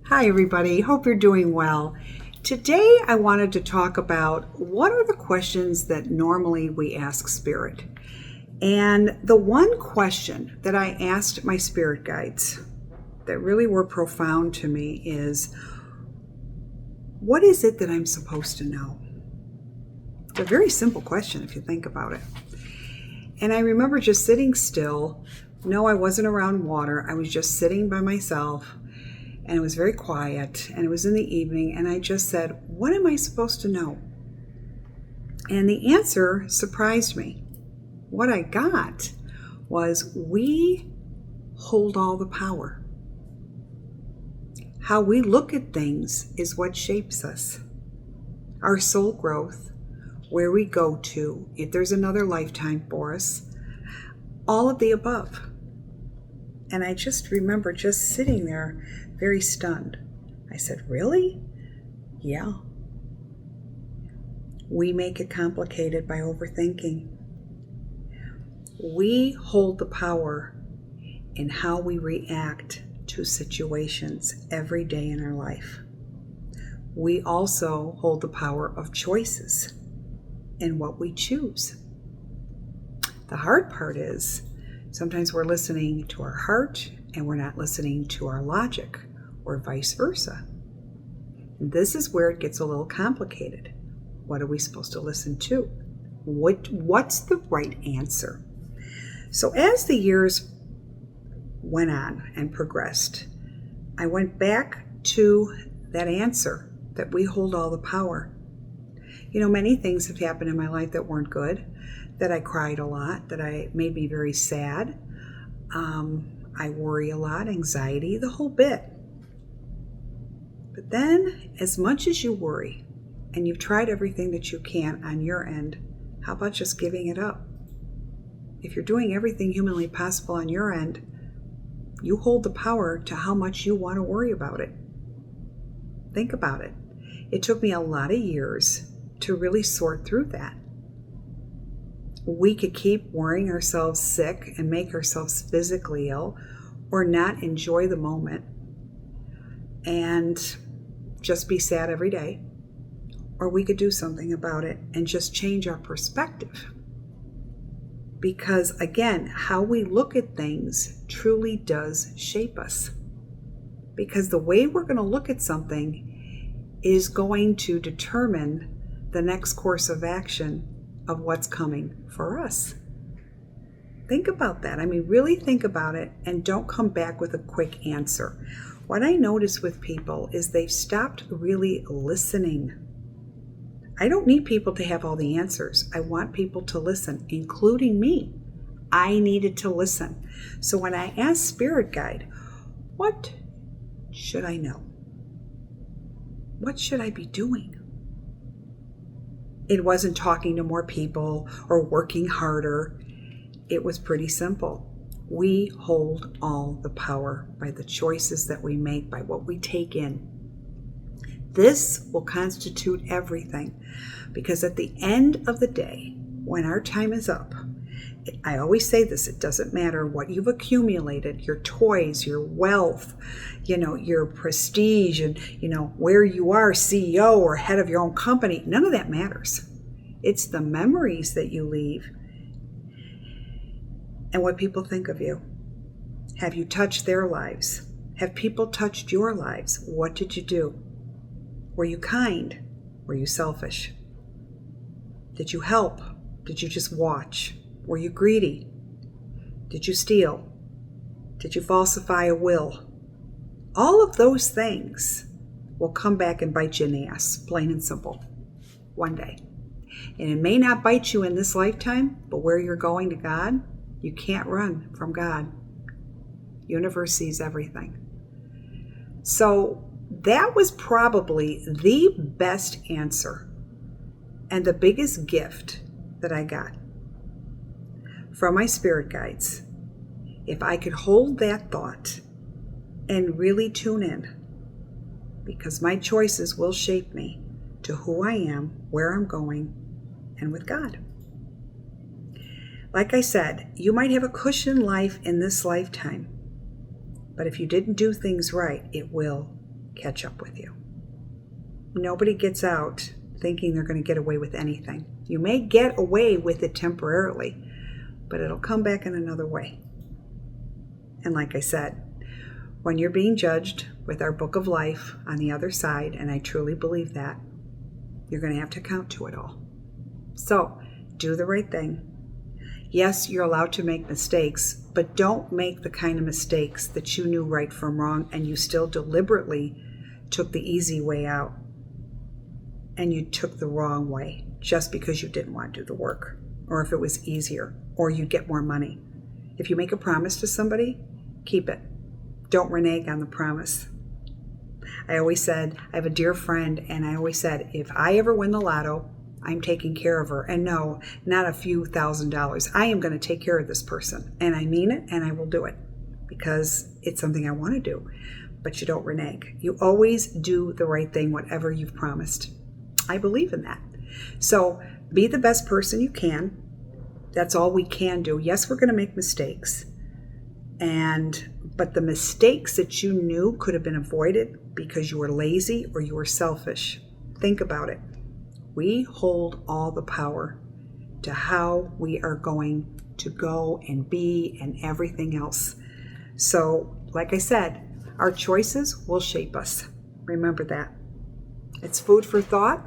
Hi, everybody. Hope you're doing well. Today, I wanted to talk about what are the questions that normally we ask Spirit. And the one question that I asked my spirit guides that really were profound to me is, what is it that I'm supposed to know? It's a very simple question if you think about it. And I remember just sitting still. No, I wasn't around water. I was just sitting by myself. And it was very quiet, and it was in the evening, and I just said, what am I supposed to know? And the answer surprised me. What I got was, we hold all the power. How we look at things is what shapes us. Our soul growth, where we go to, if there's another lifetime for us, all of the above. And I just remember just sitting there very stunned. I said, really? Yeah. We make it complicated by overthinking. We hold the power in how we react to situations every day in our life. We also hold the power of choices in what we choose. The hard part is, sometimes we're listening to our heart and we're not listening to our logic, or vice versa. This is where it gets a little complicated. What are we supposed to listen to? What's the right answer? So as the years went on and progressed, I went back to that answer, that we hold all the power. You know, many things have happened in my life that weren't good, that I cried a lot, that made me very sad. I worry a lot, anxiety, the whole bit. But then, as much as you worry, and you've tried everything that you can on your end, how about just giving it up? If you're doing everything humanly possible on your end, you hold the power to how much you want to worry about it. Think about it. It took me a lot of years to really sort through that. We could keep worrying ourselves sick and make ourselves physically ill, or not enjoy the moment and just be sad every day. Or we could do something about it and just change our perspective. Because again, how we look at things truly does shape us. Because the way we're going to look at something is going to determine the next course of action of what's coming for us. Think about that. I mean, really think about it, and don't come back with a quick answer. What I notice with people is they've stopped really listening. I don't need people to have all the answers. I want people to listen, including me. I needed to listen. So when I asked Spirit Guide, what should I know? What should I be doing? It wasn't talking to more people or working harder. It was pretty simple. We hold all the power by the choices that we make, by what we take in. This will constitute everything, because at the end of the day, when our time is up, I always say this, it doesn't matter what you've accumulated, your toys, your wealth, your prestige, and where you are, CEO or head of your own company, none of that matters. It's the memories that you leave and what people think of you. Have you touched their lives? Have people touched your lives? What did you do? Were you kind? Were you selfish? Did you help? Did you just watch? Were you greedy? Did you steal? Did you falsify a will? All of those things will come back and bite you in the ass, plain and simple, one day. And it may not bite you in this lifetime, but where you're going to God, you can't run from God. Universe sees everything. So that was probably the best answer and the biggest gift that I got from my spirit guides. If I could hold that thought and really tune in, because my choices will shape me to who I am, where I'm going, and with God. Like I said, you might have a cushion life in this lifetime, but if you didn't do things right, it will catch up with you. Nobody gets out thinking they're going to get away with anything. You may get away with it temporarily, but it'll come back in another way. And like I said, when you're being judged with our book of life on the other side, and I truly believe that, you're going to have to account to it all. So, do the right thing. Yes, you're allowed to make mistakes, but don't make the kind of mistakes that you knew right from wrong and you still deliberately took the easy way out and you took the wrong way just because you didn't want to do the work, or if it was easier, or you'd get more money. If you make a promise to somebody, keep it. Don't renege on the promise. I always said, I have a dear friend, and I always said, if I ever win the lotto, I'm taking care of her. And no, not a few $1,000s. I am going to take care of this person. And I mean it, and I will do it because it's something I want to do. But you don't renege. You always do the right thing, whatever you've promised. I believe in that. So be the best person you can. That's all we can do. Yes, we're going to make mistakes. But the mistakes that you knew could have been avoided because you were lazy or you were selfish. Think about it. We hold all the power to how we are going to go and be and everything else. So, like I said, our choices will shape us. Remember that. It's food for thought.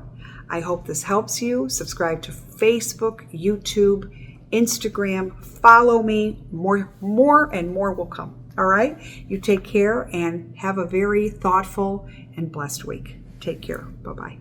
I hope this helps you. Subscribe to Facebook, YouTube, Instagram. Follow me. More and more will come. All right? You take care and have a very thoughtful and blessed week. Take care. Bye-bye.